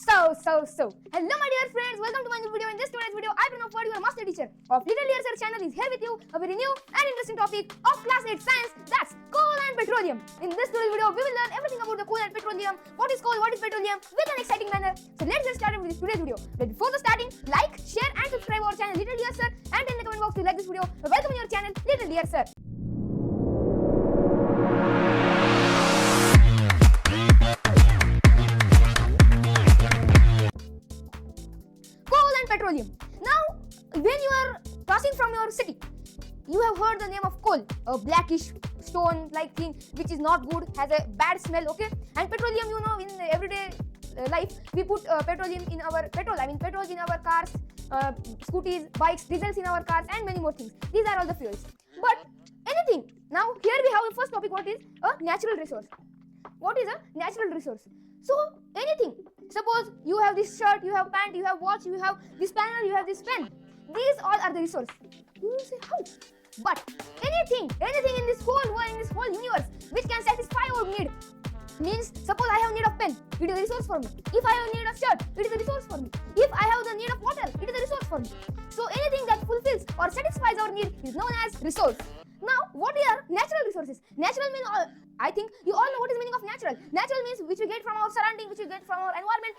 Hello my dear friends, welcome to my new video. In this today's video, I bring forward your master teacher of Little Dear Sir channel is here with you a very new and interesting topic of class 8 science, that's coal and petroleum. In this today's video, we will learn everything about the coal and petroleum, what is coal, what is petroleum, with an exciting manner. So let's get started with this today's video. But before the starting, like, share and subscribe our channel Little Dear Sir and in the comment box to like this video. Welcome to your channel Little Dear Sir. Petroleum. Now, when you are passing from your city, you have heard the name of coal, a blackish stone-like thing which is not good, has a bad smell. Okay, and petroleum, you know, in everyday life, we put petroleum in our petrol in our cars, scooters, bikes, diesels in our cars, and many more things. These are all the fuels. But anything. Now, here we have the first topic. What is a natural resource? What is a natural resource? So, anything. Suppose you have this shirt, you have pant, you have watch, you have this panel, you have this pen. These all are the resource. You will say how? But anything in this whole world, in this whole universe, which can satisfy our need. Means, suppose I have need of pen, it is a resource for me. If I have need of shirt, it is a resource for me. If I have the need of water, it is a resource for me. So anything that fulfills or satisfies our need is known as resource. Now, what are natural resources? Natural means I think you all know what is the meaning of natural. Natural means which we get from our surrounding, which we get from our environment,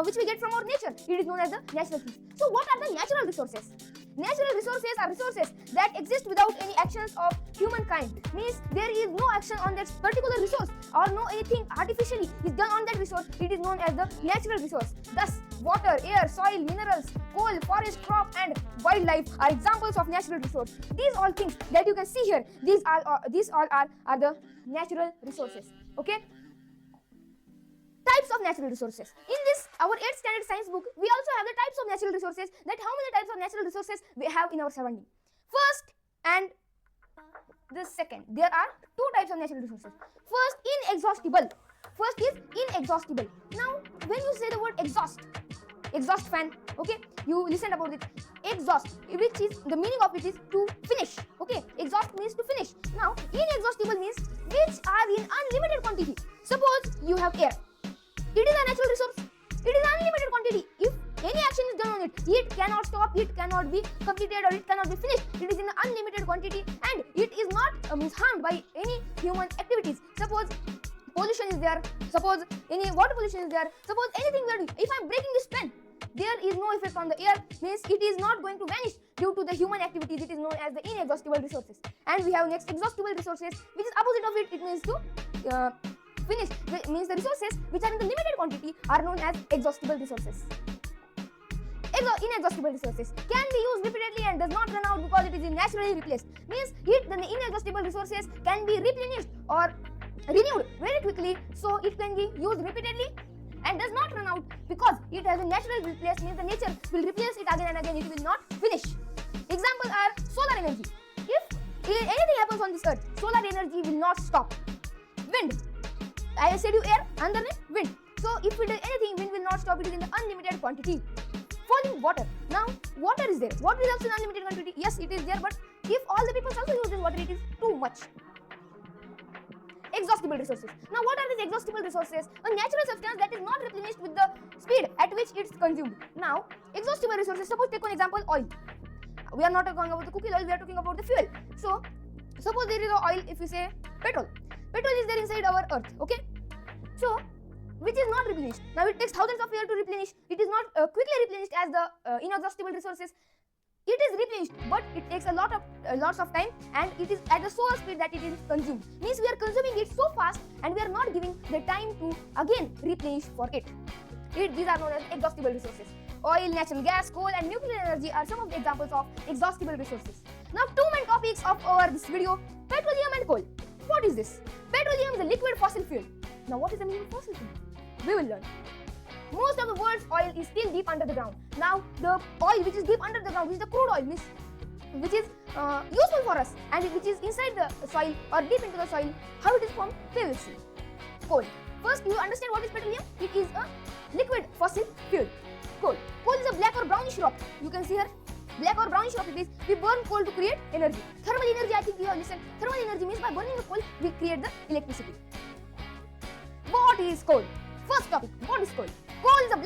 which we get from our nature. It is known as the natural things. So, what are the natural resources? Natural resources are resources that exist without any actions of humankind. Means there is no action on that particular resource or no anything artificially is done on that resource. It is known as the natural resource. Thus, water, air, soil, minerals, coal, forest, crop, and wildlife are examples of natural resource. These all things that you can see here, these all are the natural resources. Okay. Types of natural resources. In this, our 8th standard science book, we also have the types of natural resources, that how many types of natural resources we have in our surrounding. First and the second, there are two types of natural resources. First, inexhaustible. First is inexhaustible. Now, when you say the word exhaust fan, okay, you listened about it. Exhaust, which is the meaning of it is to finish. Okay, exhaust means to finish. Now, inexhaustible means which are in unlimited quantity. Suppose you have air. It is a natural resource. It is unlimited quantity. If any action is done on it, it cannot stop, it cannot be completed, or it cannot be finished. It is in unlimited quantity and it is not harmed by any human activities. Suppose pollution is there, suppose any water pollution is there, suppose anything we are doing. If I am breaking this pen, there is no effect on the air, means it is not going to vanish due to the human activities. It is known as the inexhaustible resources. And we have next exhaustible resources, which is opposite of it. It means to finish. It means the resources which are in the limited quantity are known as exhaustible resources. Inexhaustible resources can be used repeatedly and does not run out because it is naturally replaced. Means the inexhaustible resources can be replenished or renewed very quickly, so it can be used repeatedly and does not run out because it has a natural replace. Means the nature will replace it again and again. It will not finish. Examples are solar energy. If anything happens on this earth, solar energy will not stop. Wind, I said you air, underneath wind. So if it is anything, wind will not stop. It is in the unlimited quantity. Falling water. Now, water is there. Water is also in unlimited quantity. Yes, it is there, but if all the people also use this water, it is too much. Exhaustible resources. Now, what are these exhaustible resources? A natural substance that is not replenished with the speed at which it is consumed. Now, exhaustible resources. Suppose take one example, oil. We are not talking about the cooking oil. We are talking about the fuel. So, suppose there is an oil. If you say petrol, petrol is there inside our earth. Okay. So, which is not replenished. Now it takes thousands of years to replenish. It is not quickly replenished as the inexhaustible resources. It is replenished, but it takes lots of time, and it is at the slower speed that it is consumed. Means we are consuming it so fast, and we are not giving the time to again replenish for it. These are known as exhaustible resources. Oil, natural gas, coal, and nuclear energy are some of the examples of exhaustible resources. Now, two main topics of this video: petroleum and coal. What is this? Petroleum is a liquid fossil fuel. Now, what is the meaning of fossil fuel? We will learn. Most of the world's oil is still deep under the ground. Now, the oil which is deep under the ground, which is the crude oil, which is useful for us, and which is inside the soil or deep into the soil, how it is formed, we will see. Coal. First, you understand what is petroleum? It is a liquid fossil fuel. Coal. Coal is a black or brownish rock. You can see here, black or brownish rock it is. We burn coal to create energy. Thermal energy, I think you have listened. Thermal energy means by burning the coal, we create the electricity. What is coal? First topic, what is coal? Coal is a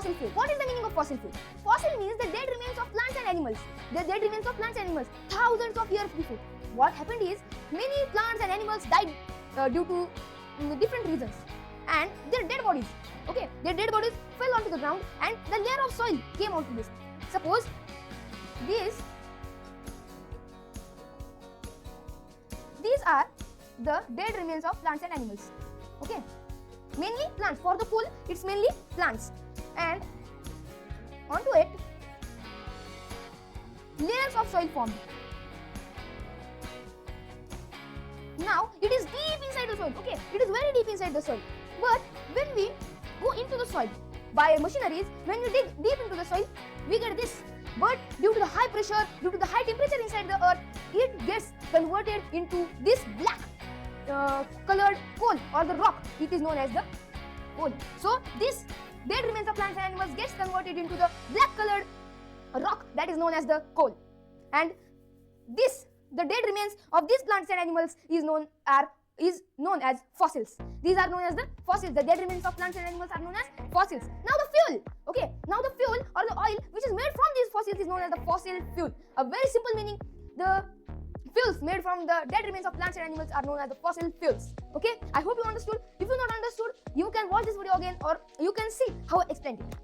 fossil fuel. What is the meaning of fossil fuel? Fossil means the dead remains of plants and animals. The dead remains of plants and animals thousands of years before. What happened is many plants and animals died due to different reasons, and their dead bodies, their dead bodies fell onto the ground, and the layer of soil came onto this. Suppose these are the dead remains of plants and animals. Mainly plants. For the coal, it's mainly plants, and onto it layers of soil formed. Now it is deep inside the soil. It is very deep inside the soil. But when we go into the soil by machineries, when we dig deep into the soil, we get this. But due to the high pressure, due to the high temperature inside the earth, it gets converted into this black colored coal or the rock. It is known as the coal. So this dead remains of plants and animals gets converted into the black colored rock that is known as the coal. And the dead remains of these plants and animals is known as fossils. These are known as the fossils. The dead remains of plants and animals are known as fossils. Now the fuel. Now the fuel or the oil which is made from these fossils is known as the fossil fuel. A very simple meaning. The fuels made from the dead remains of plants and animals are known as the fossil fuels. I hope you understood. If you not understood, you can watch this video again, or you can see how I explained it.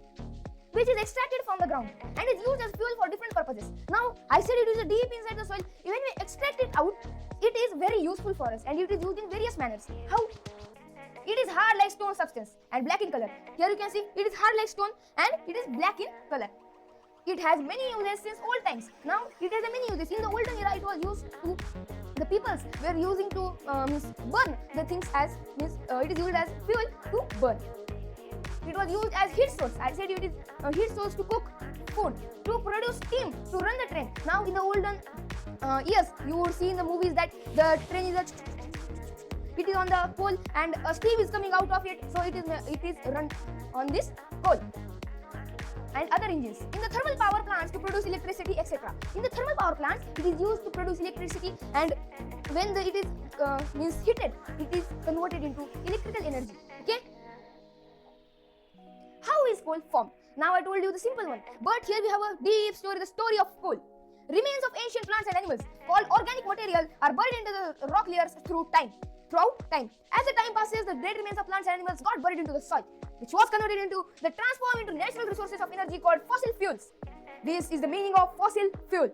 Which is extracted from the ground and is used as fuel for different purposes. Now, I said it is deep inside the soil. When we extract it out, it is very useful for us, and it is used in various manners. How? It is hard like stone substance and black in color. Here you can see it is hard like stone and it is black in color. It has many uses since old times. Now, it has many uses. In the olden era, it was used to, the peoples were using to burn the things as, it is used as fuel to burn. It was used as heat source. I said it is a heat source to cook food, to produce steam, to run the train. Now in the olden years, you would see in the movies that the train is it is on the coal and steam is coming out of it. So it is run on this coal. And other engines. In the thermal power plants to produce electricity, etc. In the thermal power plants, it is used to produce electricity, and when it is heated, it is converted into electrical energy. How is coal formed? Now I told you the simple one, but here we have a deep story, the story of coal. Remains of ancient plants and animals called organic material are buried into the rock layers throughout time. As the time passes, the dead remains of plants and animals got buried into the soil, which was converted into the transformed into natural resources of energy called fossil fuels. This is the meaning of fossil fuel.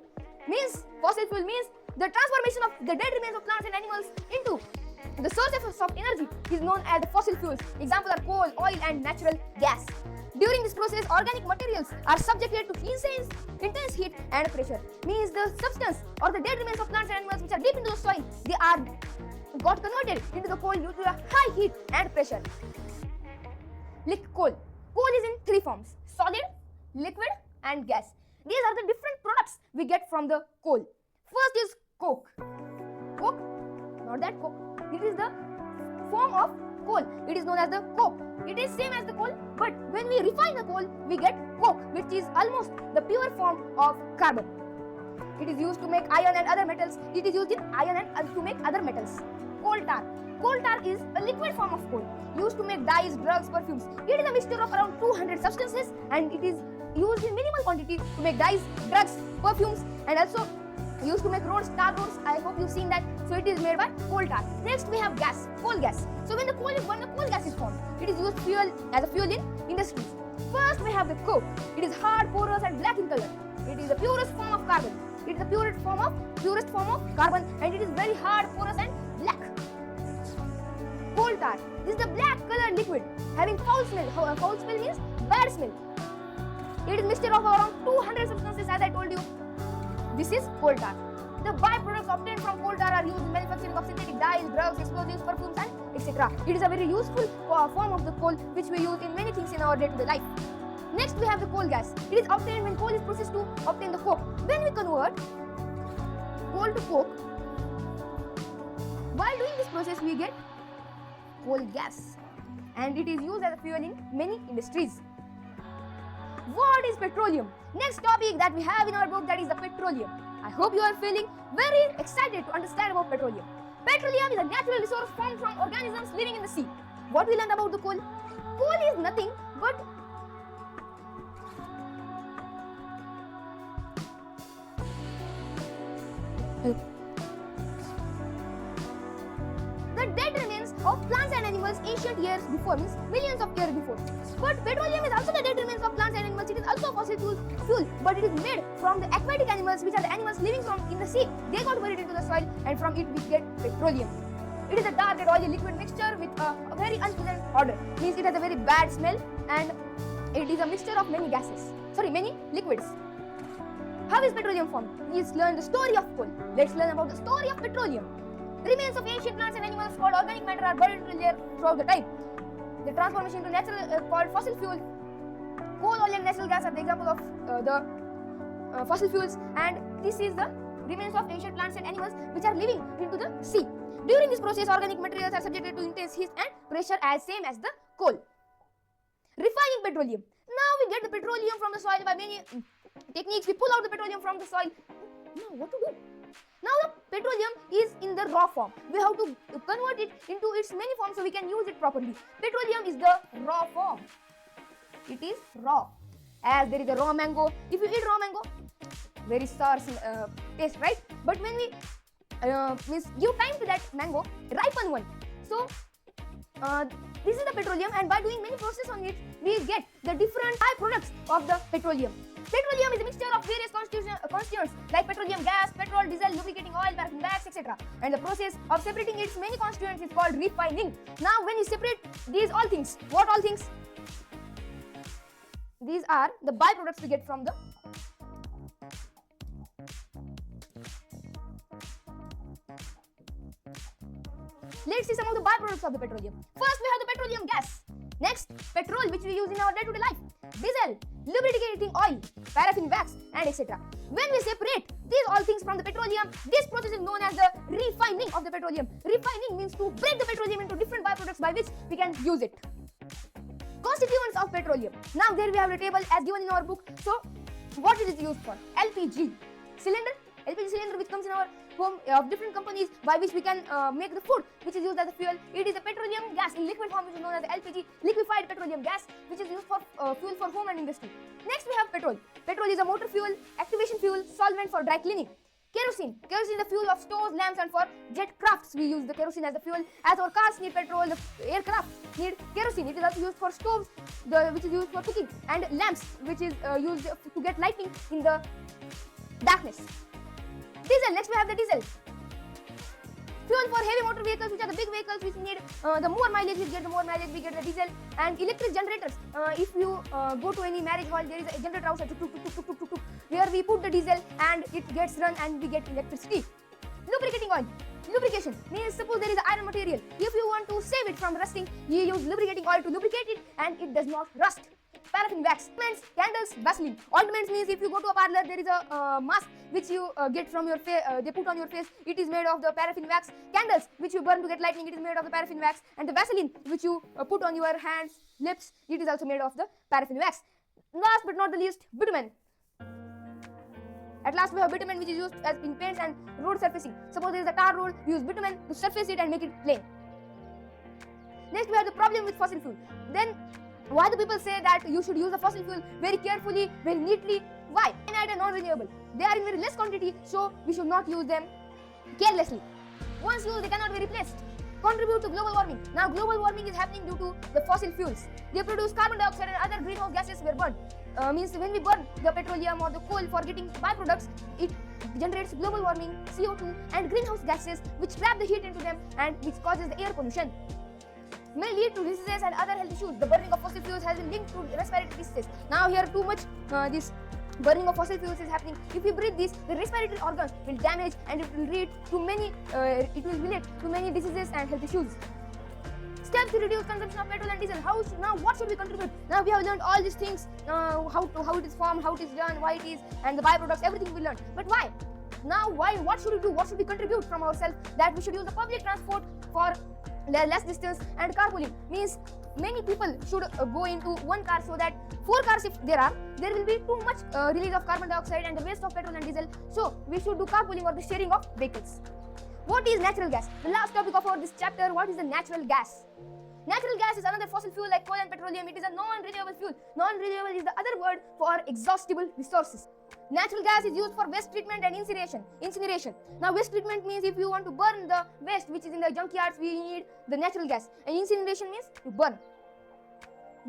Fossil fuel means the transformation of the dead remains of plants and animals into the sources of energy is known as the fossil fuels. Examples are coal, oil, and natural gas. During this process, organic materials are subjected to intense heat and pressure. Means the substance or the dead remains of plants and animals which are deep into the soil, they got converted into the coal due to the high heat and pressure. Coal. Coal is in three forms: solid, liquid, and gas. These are the different products we get from the coal. First is coke. Coke, not that coke. It is the form of coal. It is known as the coke. It is same as the coal, but when we refine the coal, we get coke, which is almost the pure form of carbon. It is used to make iron and other metals. It is used in iron and to make other metals. Coal tar. Coal tar is a liquid form of coal, used to make dyes, drugs, perfumes. It is a mixture of around 200 substances, and it is used in minimal quantity to make dyes, drugs, perfumes, and also used to make roads, tar roads. I hope you've seen that. So it is made by coal tar. Next we have gas, coal gas. So when the coal is burned, the coal gas is formed. It is used as a fuel in industries. First we have the coke. It is hard, porous, and black in color. It is the purest form of carbon. It is the purest form of carbon, and it is very hard, porous, and black. Coal tar. This is the black colored liquid having foul smell. Foul smell means bad smell. It is mixture of around 200 substances, as I told you. This is coal tar. The byproducts obtained from coal tar are used in manufacturing of synthetic dyes, drugs, explosives, perfumes, and etc. It is a very useful form of the coal which we use in many things in our day-to-day life. Next we have the coal gas. It is obtained when coal is processed to obtain the coke. When we convert coal to coke, while doing this process we get coal gas, and it is used as a fuel in many industries. What is petroleum? Next topic that we have in our book, that is the petroleum. I hope you are feeling very excited to understand about petroleum. Petroleum is a natural resource formed from organisms living in the sea. What we learned about the coal? Coal is nothing but of plants and animals ancient years before, means millions of years before. But petroleum is also the dead remains of plants and animals. It is also a fossil fuel, but it is made from the aquatic animals, which are the animals living in the sea. They got buried into the soil, and from it we get petroleum. It is a dark and oily liquid mixture with a very unpleasant odor. Means it has a very bad smell, and it is a mixture of many liquids. How is petroleum formed? Let's learn the story of coal. Let's learn about the story of petroleum. Remains of ancient plants and animals called organic matter are buried into the air throughout the time. The transformation to natural called fossil fuel. Coal, oil and natural gas are the example of the fossil fuels, and this is the remains of ancient plants and animals which are living into the sea. During this process, organic materials are subjected to intense heat and pressure as same as the coal. Refining petroleum. Now we get the petroleum from the soil by many techniques. We pull out the petroleum from the soil. Now what to do? Now the petroleum is in the raw form. We have to convert it into its many forms so we can use it properly. Petroleum is the raw form. It is raw. As there is a raw mango. If you eat raw mango, very sour taste, right? But when we give time to that mango, ripen one. So this is the petroleum, and by doing many processes on it, we get the different byproducts of the petroleum. Petroleum is a mixture of various constituents like petroleum gas, petrol, diesel, lubricating oil, paraffin wax, etc. And the process of separating its many constituents is called refining. Now, when you separate these all things, what all things? These are the byproducts we get from the Let's see some of the byproducts of the petroleum. First, we have the petroleum gas. Next, petrol, which we use in our day-to-day life. Diesel, lubricating oil, paraffin wax, and etc. When we separate these all things from the petroleum, this process is known as the refining of the petroleum. Refining means to break the petroleum into different byproducts by which we can use it. Constituents of petroleum. Now there we have the table as given in our book. So, what is it used for? LPG cylinder. LPG cylinder which comes in our home of different companies by which we can make the food which is used as a fuel. It is a petroleum gas in liquid form which is known as LPG, liquefied petroleum gas, which is used for fuel for home and industry. Next we have petrol. Petrol is a motor fuel, activation fuel, solvent for dry cleaning. Kerosene. Kerosene is the fuel of stoves, lamps, and for jet crafts we use the kerosene as the fuel. As our cars need petrol, the aircraft need kerosene. It is also used for stoves, which is used for cooking, and lamps, which is used to get lighting in the darkness. Diesel. Next we have the diesel. Fuel for heavy motor vehicles, which are the big vehicles which need the more mileage. We get the more mileage, we get the diesel. And electric generators. If you go to any marriage hall, there is a generator outside where we put the diesel and it gets run and we get electricity. Lubricating oil. Lubrication means suppose there is iron material. If you want to save it from rusting, you use lubricating oil to lubricate it and it does not rust. Paraffin wax. Ointments, candles, Vaseline. Ointments means if you go to a parlor, there is a mask which you get from your face, they put on your face. It is made of the paraffin wax. Candles, which you burn to get lighting, it is made of the paraffin wax. And the Vaseline, which you put on your hands, lips, it is also made of the paraffin wax. Last but not the least, bitumen. At last we have bitumen, which is used as in paints and road surfacing. Suppose there is a tar road, we use bitumen to surface it and make it plain. Next we have the problem with fossil fuel. Then why do people say that you should use the fossil fuel very carefully, very neatly? Why? Lignite and non-renewable. They are in very less quantity, so we should not use them carelessly. Once used, they cannot be replaced. Contribute to global warming. Now global warming is happening due to the fossil fuels. They produce carbon dioxide and other greenhouse gases were burned. Means when we burn the petroleum or the coal for getting byproducts, it generates global warming, CO2 and greenhouse gases which trap the heat into them and which causes the air pollution. May lead to diseases and other health issues. The burning of fossil fuels has been linked to respiratory diseases. Now here too much this burning of fossil fuels is happening. If we breathe this, the respiratory organs will damage and it will lead to many relate to many diseases and health issues. Steps to reduce consumption of petrol and diesel. Now what should we contribute? Now we have learned all these things, how it is formed, how it is done, why it is, and the byproducts, everything we learned. But why? Now why? What should we do? What should we contribute from ourselves? That we should use the public transport for less distance, and carpooling means many people should go into one car so that 4 cars if there will be too much release of carbon dioxide and the waste of petrol and diesel. So we should do carpooling or the sharing of vehicles. What is natural gas? The last topic of this chapter, what is the natural gas? Natural gas is another fossil fuel like coal and petroleum. It is a non-renewable fuel. Non-renewable is the other word for exhaustible resources. Natural gas is used for waste treatment and incineration. Now waste treatment means if you want to burn the waste which is in the junkyards, we need the natural gas. And incineration means to burn.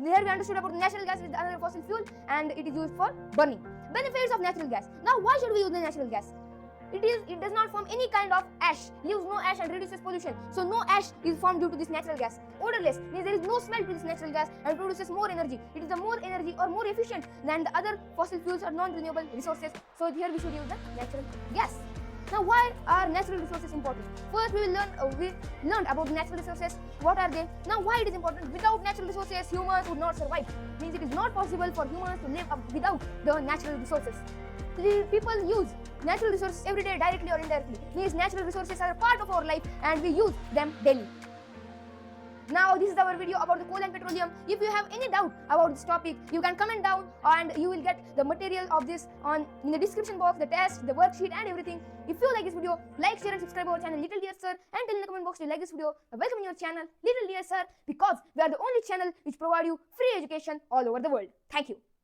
Here we understood about natural gas is another fossil fuel and it is used for burning. Benefits of natural gas. Now why should we use the natural gas? It does not form any kind of ash, leaves no ash and reduces pollution. So no ash is formed due to this natural gas. Odorless means there is no smell to this natural gas and produces more energy. It is the more energy or more efficient than the other fossil fuels or non-renewable resources. So here we should use the natural gas. Now why are natural resources important? First we learned about natural resources. What are they? Now why it is important? Without natural resources, humans would not survive. Means it is not possible for humans to live without the natural resources. People use natural resources every day, directly or indirectly. Means natural resources are a part of our life and we use them daily. Now this is our video about the coal and petroleum. If you have any doubt about this topic, you can comment down and you will get the material of this in the description box, the test, the worksheet and everything. If you like this video, like, share and subscribe our channel Little Dear Sir and tell in the comment box you like this video. Welcome in your channel Little Dear Sir, because we are the only channel which provide you free education all over the world. Thank you.